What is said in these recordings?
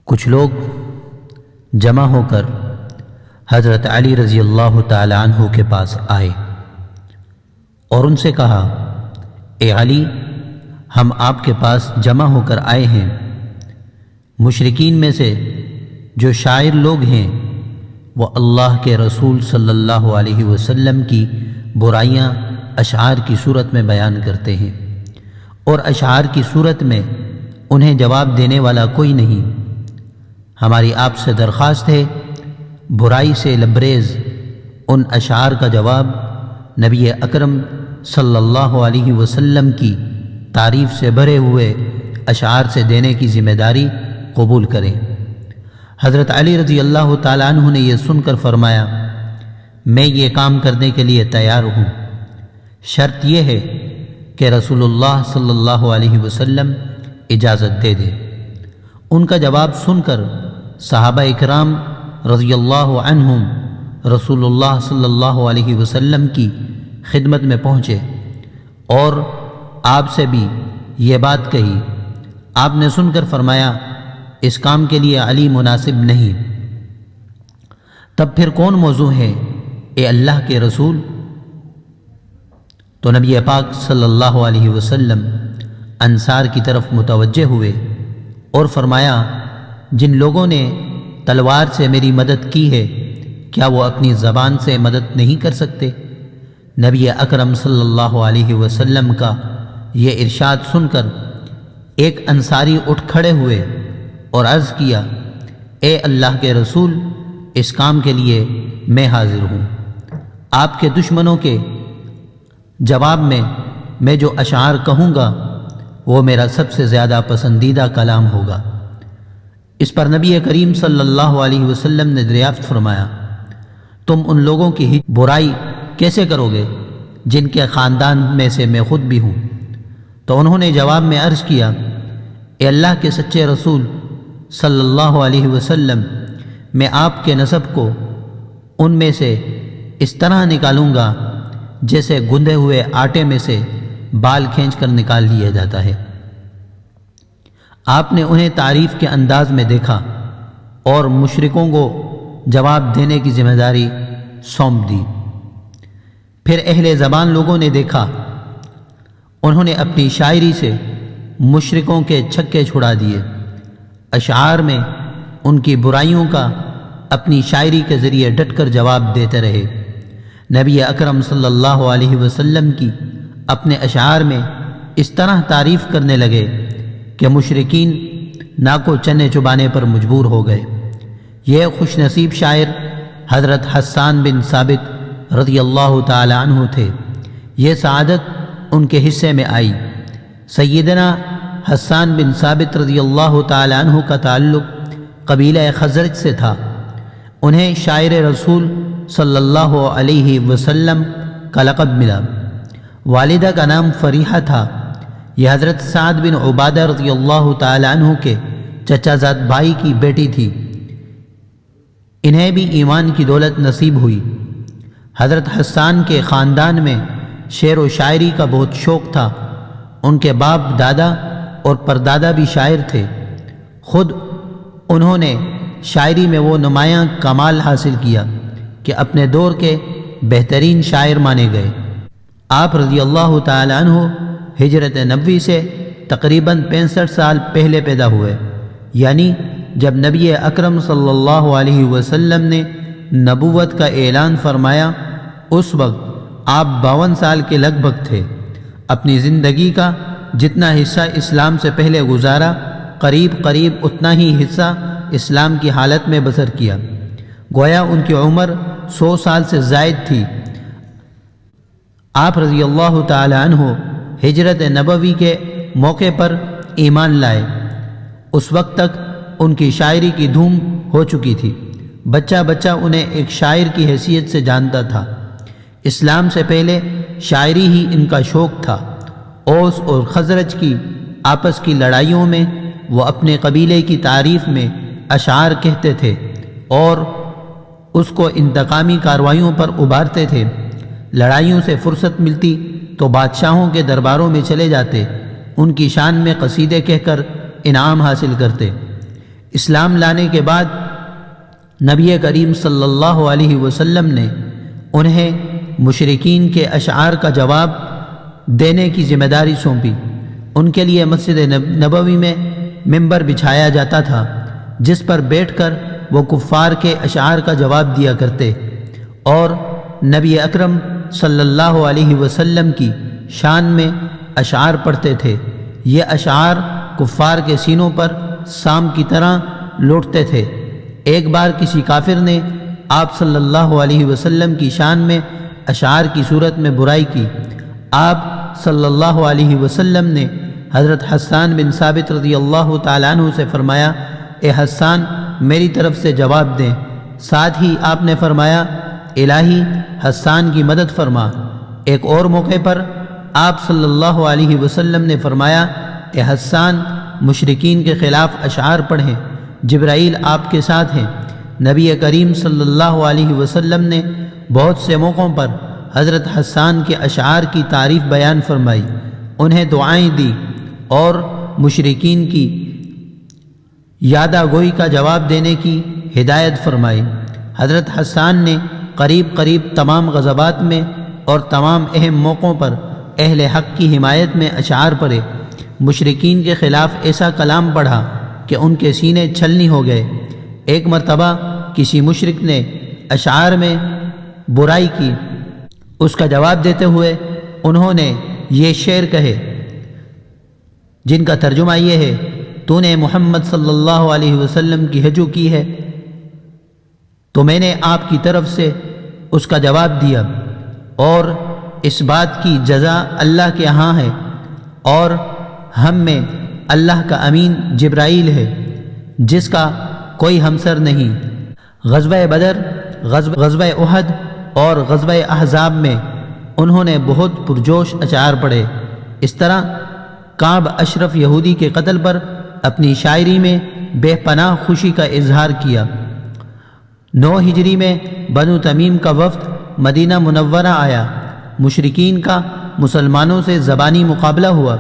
کچھ لوگ جمع ہو کر حضرت علی رضی اللہ تعالی عنہ کے پاس آئے اور ان سے کہا، اے علی، ہم آپ کے پاس جمع ہو کر آئے ہیں۔ مشرکین میں سے جو شاعر لوگ ہیں وہ اللہ کے رسول صلی اللہ علیہ وسلم کی برائیاں اشعار کی صورت میں بیان کرتے ہیں، اور اشعار کی صورت میں انہیں جواب دینے والا کوئی نہیں۔ ہماری آپ سے درخواست ہے، برائی سے لبریز ان اشعار کا جواب نبی اکرم صلی اللہ علیہ وسلم کی تعریف سے بھرے ہوئے اشعار سے دینے کی ذمہ داری قبول کریں۔ حضرت علی رضی اللہ تعالیٰ عنہ نے یہ سن کر فرمایا، میں یہ کام کرنے کے لیے تیار ہوں، شرط یہ ہے کہ رسول اللہ صلی اللہ علیہ وسلم اجازت دے دے۔ ان کا جواب سن کر صحابہ اکرام رضی اللہ عنہم رسول اللہ صلی اللہ علیہ وسلم کی خدمت میں پہنچے اور آپ سے بھی یہ بات کہی۔ آپ نے سن کر فرمایا، اس کام کے لیے علی مناسب نہیں۔ تب پھر کون موضوع ہے اے اللہ کے رسول؟ تو نبی پاک صلی اللہ علیہ وسلم انصار کی طرف متوجہ ہوئے اور فرمایا، جن لوگوں نے تلوار سے میری مدد کی ہے، کیا وہ اپنی زبان سے مدد نہیں کر سکتے؟ نبی اکرم صلی اللہ علیہ وسلم کا یہ ارشاد سن کر ایک انصاری اٹھ کھڑے ہوئے اور عرض کیا، اے اللہ کے رسول، اس کام کے لیے میں حاضر ہوں۔ آپ کے دشمنوں کے جواب میں جو اشعار کہوں گا وہ میرا سب سے زیادہ پسندیدہ کلام ہوگا۔ اس پر نبی کریم صلی اللہ علیہ وسلم نے دریافت فرمایا، تم ان لوگوں کی برائی کیسے کرو گے جن کے خاندان میں سے میں خود بھی ہوں؟ تو انہوں نے جواب میں عرض کیا، اے اللہ کے سچے رسول صلی اللہ علیہ وسلم، میں آپ کے نسب کو ان میں سے اس طرح نکالوں گا جیسے گندے ہوئے آٹے میں سے بال کھینچ کر نکال لیا جاتا ہے۔ آپ نے انہیں تعریف کے انداز میں دیکھا اور مشرکوں کو جواب دینے کی ذمہ داری سونپ دی۔ پھر اہل زبان لوگوں نے دیکھا، انہوں نے اپنی شاعری سے مشرکوں کے چھکے چھڑا دیے، اشعار میں ان کی برائیوں کا اپنی شاعری کے ذریعے ڈٹ کر جواب دیتے رہے۔ نبی اکرم صلی اللہ علیہ وسلم کی اپنے اشعار میں اس طرح تعریف کرنے لگے کہ مشرکین ناکو چنے چبانے پر مجبور ہو گئے۔ یہ خوش نصیب شاعر حضرت حسان بن ثابت رضی اللہ تعالی عنہ تھے۔ یہ سعادت ان کے حصے میں آئی۔ سیدنا حسان بن ثابت رضی اللہ تعالی عنہ کا تعلق قبیلہ خزرج سے تھا۔ انہیں شاعر رسول صلی اللہ علیہ وسلم کا لقب ملا۔ والدہ کا نام فریحہ تھا۔ یہ حضرت سعد بن عبادہ رضی اللہ تعالی عنہ کے چچا زاد بھائی کی بیٹی تھی۔ انہیں بھی ایمان کی دولت نصیب ہوئی۔ حضرت حسان کے خاندان میں شعر و شاعری کا بہت شوق تھا۔ ان کے باپ، دادا اور پردادا بھی شاعر تھے۔ خود انہوں نے شاعری میں وہ نمایاں کمال حاصل کیا کہ اپنے دور کے بہترین شاعر مانے گئے۔ آپ رضی اللہ تعالی عنہ ہجرت نبوی سے تقریباً 65 سال پہلے پیدا ہوئے، یعنی جب نبی اکرم صلی اللہ علیہ وسلم نے نبوت کا اعلان فرمایا اس وقت آپ 52 سال کے لگ بھگ تھے۔ اپنی زندگی کا جتنا حصہ اسلام سے پہلے گزارا، قریب اتنا ہی حصہ اسلام کی حالت میں بسر کیا۔ گویا ان کی عمر 100 سال سے زائد تھی۔ آپ رضی اللہ تعالی عنہ ہجرت نبوی کے موقع پر ایمان لائے۔ اس وقت تک ان کی شاعری کی دھوم ہو چکی تھی۔ بچہ انہیں ایک شاعر کی حیثیت سے جانتا تھا۔ اسلام سے پہلے شاعری ہی ان کا شوق تھا۔ اوس اور خزرج کی آپس کی لڑائیوں میں وہ اپنے قبیلے کی تعریف میں اشعار کہتے تھے اور اس کو انتقامی کارروائیوں پر ابھارتے تھے۔ لڑائیوں سے فرصت ملتی تو بادشاہوں کے درباروں میں چلے جاتے، ان کی شان میں قصیدے کہہ کر انعام حاصل کرتے۔ اسلام لانے کے بعد نبی کریم صلی اللہ علیہ وسلم نے انہیں مشرکین کے اشعار کا جواب دینے کی ذمہ داری سونپی۔ ان کے لیے مسجد نبوی میں ممبر بچھایا جاتا تھا جس پر بیٹھ کر وہ کفار کے اشعار کا جواب دیا کرتے اور نبی اکرم صلی اللہ علیہ وسلم کی شان میں اشعار پڑھتے تھے۔ یہ اشعار کفار کے سینوں پر سام کی طرح لوٹتے تھے۔ ایک بار کسی کافر نے آپ صلی اللہ علیہ وسلم کی شان میں اشعار کی صورت میں برائی کی۔ آپ صلی اللہ علیہ وسلم نے حضرت حسان بن ثابت رضی اللہ تعالیٰ عنہ سے فرمایا، اے حسان میری طرف سے جواب دیں۔ ساتھ ہی آپ نے فرمایا، الہی حسان کی مدد فرما۔ ایک اور موقع پر آپ صلی اللہ علیہ وسلم نے فرمایا، اے حسان مشرکین کے خلاف اشعار پڑھیں، جبرائیل آپ کے ساتھ ہیں۔ نبی کریم صلی اللہ علیہ وسلم نے بہت سے موقعوں پر حضرت حسان کے اشعار کی تعریف بیان فرمائی، انہیں دعائیں دی اور مشرکین کی یادہ گوئی کا جواب دینے کی ہدایت فرمائی۔ حضرت حسان نے قریب تمام غزوات میں اور تمام اہم موقعوں پر اہل حق کی حمایت میں اشعار پڑھے۔ مشرکین کے خلاف ایسا کلام پڑھا کہ ان کے سینے چھلنی ہو گئے۔ ایک مرتبہ کسی مشرک نے اشعار میں برائی کی، اس کا جواب دیتے ہوئے انہوں نے یہ شعر کہے جن کا ترجمہ یہ ہے، تو نے محمد صلی اللہ علیہ وسلم کی ہجو کی ہے تو میں نے آپ کی طرف سے اس کا جواب دیا، اور اس بات کی جزا اللہ کے ہاں ہے، اور ہم میں اللہ کا امین جبرائیل ہے جس کا کوئی ہمسر نہیں۔ غزوہ بدر، غزوہ احد اور غزوہ احزاب میں انہوں نے بہت پرجوش اشعار پڑھے۔ اس طرح کعب اشرف یہودی کے قتل پر اپنی شاعری میں بے پناہ خوشی کا اظہار کیا۔ 9 ہجری میں بنو تمیم کا وفد مدینہ منورہ آیا۔ مشرکین کا مسلمانوں سے زبانی مقابلہ ہوا۔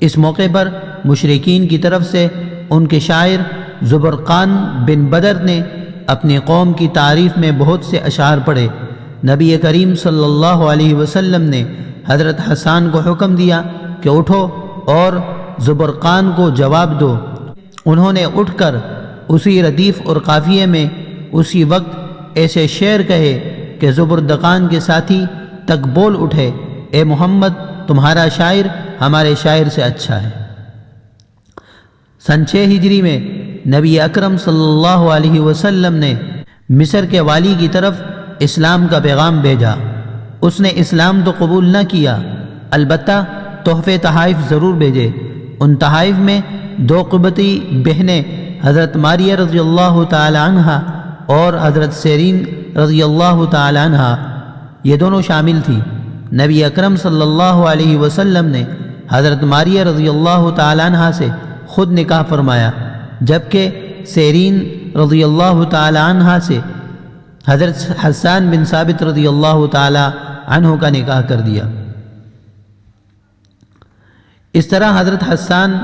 اس موقع پر مشرکین کی طرف سے ان کے شاعر زبرقان بن بدر نے اپنی قوم کی تعریف میں بہت سے اشعار پڑھے۔ نبی کریم صلی اللہ علیہ وسلم نے حضرت حسان کو حکم دیا کہ اٹھو اور زبرقان کو جواب دو۔ انہوں نے اٹھ کر اسی ردیف اور قافیے میں اسی وقت ایسے شعر کہے کہ زبردقان کے ساتھی تک بول اٹھے، اے محمد تمہارا شاعر ہمارے شاعر سے اچھا ہے۔ سن 6 ہجری میں نبی اکرم صلی اللہ علیہ وسلم نے مصر کے والی کی طرف اسلام کا پیغام بھیجا۔ اس نے اسلام تو قبول نہ کیا، البتہ تحفے تحائف ضرور بھیجے۔ ان تحائف میں 2 قبطی بہنیں حضرت ماریہ رضی اللہ تعالی عنہ اور حضرت سیرین رضی اللہ تعالی عنہ یہ دونوں شامل تھیں۔ نبی اکرم صلی اللہ علیہ وسلم نے حضرت ماریہ رضی اللہ تعالی عنہ سے خود نکاح فرمایا، جبکہ سیرین رضی اللہ تعالی عنہ سے حضرت حسان بن ثابت رضی اللہ تعالی عنہ کا نکاح کر دیا۔ اس طرح حضرت حسان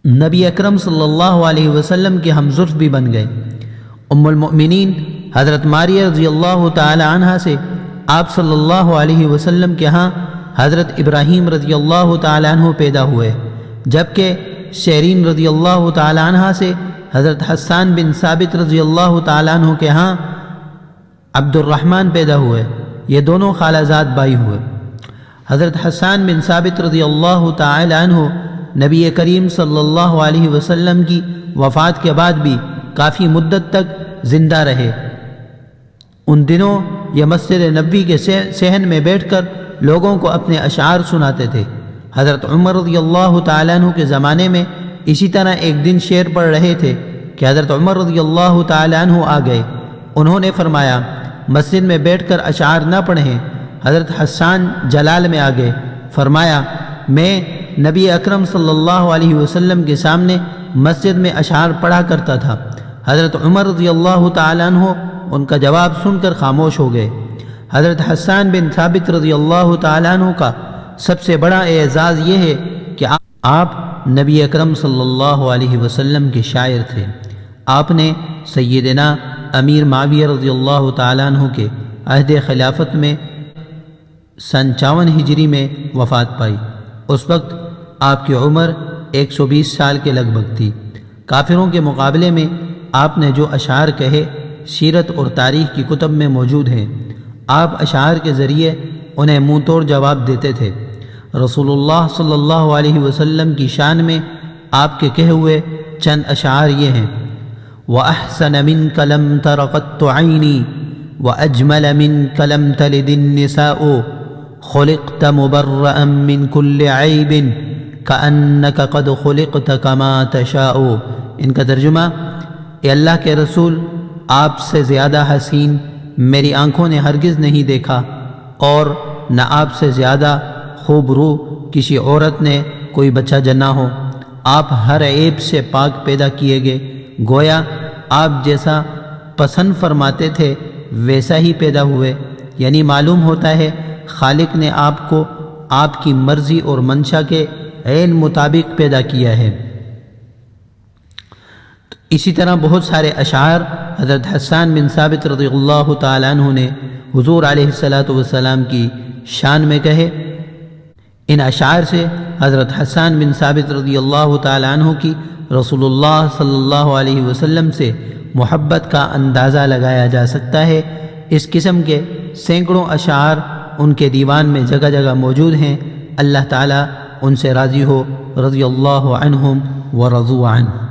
نبی اکرم صلی اللہ علیہ وسلم کے ہمزلف بھی بن گئے۔ ام المؤمنین حضرت ماریہ رضی اللہ تعالی عنہ سے آپ صلی اللہ علیہ وسلم کے ہاں حضرت ابراہیم رضی اللہ تعالی عنہ پیدا ہوئے، جبکہ سیرین رضی اللہ تعالی عنہ سے حضرت حسان بن ثابت رضی اللہ تعالی عنہ کے ہاں عبد الرحمن پیدا ہوئے۔ یہ دونوں خالہ زاد بھائی ہوئے۔ حضرت حسان بن ثابت رضی اللہ تعالی عنہ نبی کریم صلی اللہ علیہ وسلم کی وفات کے بعد بھی کافی مدت تک زندہ رہے۔ ان دنوں یہ مسجد نبوی کے صحن میں بیٹھ کر لوگوں کو اپنے اشعار سناتے تھے۔ حضرت عمر رضی اللہ تعالیٰ عنہ کے زمانے میں اسی طرح ایک دن شعر پڑھ رہے تھے کہ حضرت عمر رضی اللہ تعالیٰ عنہ آ گئے۔ انہوں نے فرمایا مسجد میں بیٹھ کر اشعار نہ پڑھیں۔ حضرت حسان جلال میں آ گئے، فرمایا میں نبی اکرم صلی اللہ علیہ وسلم کے سامنے مسجد میں اشعار پڑھا کرتا تھا۔ حضرت عمر رضی اللہ تعالیٰ عنہ ان کا جواب سن کر خاموش ہو گئے۔ حضرت حسان بن ثابت رضی اللہ تعالیٰ عنہ کا سب سے بڑا اعزاز یہ ہے کہ آپ نبی اکرم صلی اللہ علیہ وسلم کے شاعر تھے۔ آپ نے سیدنا امیر معاویہ رضی اللہ تعالیٰ عنہ کے عہد خلافت میں سن 54 ہجری میں وفات پائی۔ اس وقت آپ کی عمر 120 سال کے لگ بھگ تھی۔ کافروں کے مقابلے میں آپ نے جو اشعار کہے سیرت اور تاریخ کی کتب میں موجود ہیں۔ آپ اشعار کے ذریعے انہیں منہ توڑ جواب دیتے تھے۔ رسول اللہ صلی اللہ علیہ وسلم کی شان میں آپ کے کہے ہوئے چند اشعار یہ ہیں: وَأَحْسَنَ مِنْكَ لَمْ تَرَ قَطُّ عَيْنِي وَأَجْمَلَ مِنْكَ لَمْ تَلِدِ النِّسَاءُ خُلِقْتَ مُبَرَّأً مِنْ كُلِّ عَيْبٍ كَأَنَّكَ قَدْ خُلِقْتَ كَمَا تَشَاءُ۔ ان کا ترجمہ: اے اللہ کے رسول، آپ سے زیادہ حسین میری آنکھوں نے ہرگز نہیں دیکھا، اور نہ آپ سے زیادہ خوب رو کسی عورت نے کوئی بچہ جنا ہو۔ آپ ہر عیب سے پاک پیدا کیے گئے، گویا آپ جیسا پسند فرماتے تھے ویسا ہی پیدا ہوئے، یعنی معلوم ہوتا ہے خالق نے آپ کو آپ کی مرضی اور منشا کے عین مطابق پیدا کیا ہے۔ اسی طرح بہت سارے اشعار حضرت حسان بن ثابت رضی اللہ تعالیٰ عنہ نے حضور علیہ السلام کی شان میں کہے۔ ان اشعار سے حضرت حسان بن ثابت رضی اللہ تعالیٰ عنہ کی رسول اللہ صلی اللہ علیہ وسلم سے محبت کا اندازہ لگایا جا سکتا ہے۔ اس قسم کے سینکڑوں اشعار ان کے دیوان میں جگہ جگہ موجود ہیں۔ اللہ تعالیٰ ان سے راضی ہو، رضی اللہ عنہم ورضوا عنہ۔